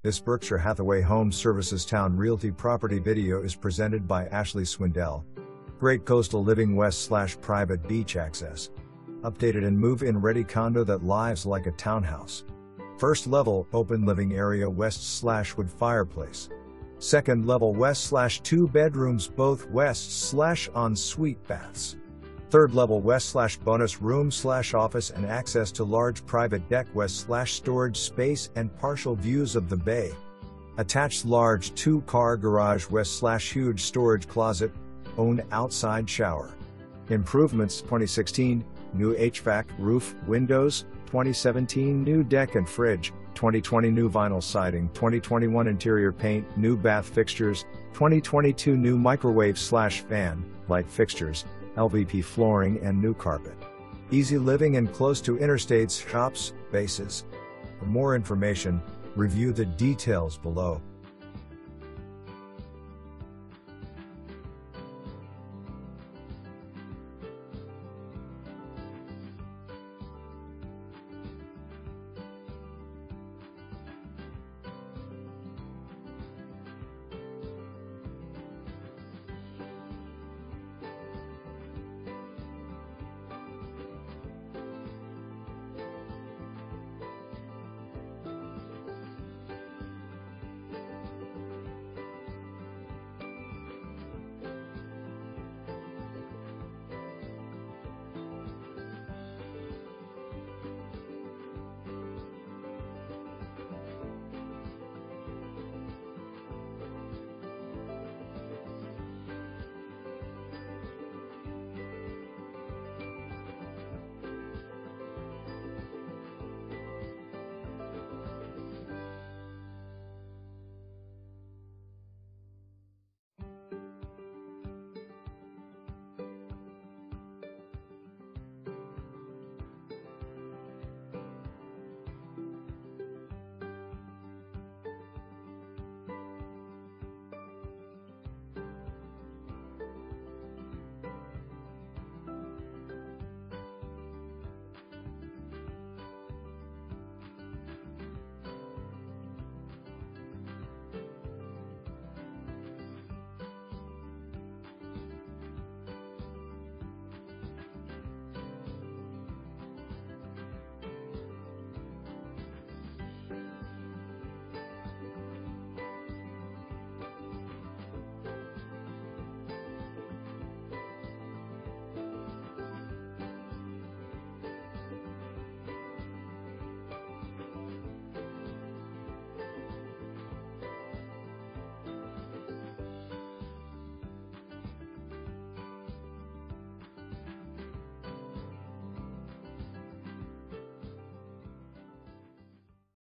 This Berkshire Hathaway Home Services Towne Realty property video is presented by Ashley Swindell. Great coastal living west/private beach access. Updated and move-in ready condo that lives like a townhouse. First level, open living area west/wood fireplace. Second level west/2 bedrooms both west/ensuite baths. Third level west/bonus room/office and access to large private deck west/storage space and partial views of the bay. Attached large 2-car garage west/huge storage closet. Own outside shower. Improvements 2016, new HVAC, roof, windows, 2017 new deck and fridge, 2020 new vinyl siding, 2021 interior paint, new bath fixtures, 2022 new microwave/fan, light fixtures, LVP flooring and new carpet. Easy living and close to interstates, shops, bases. For more information, review the details below.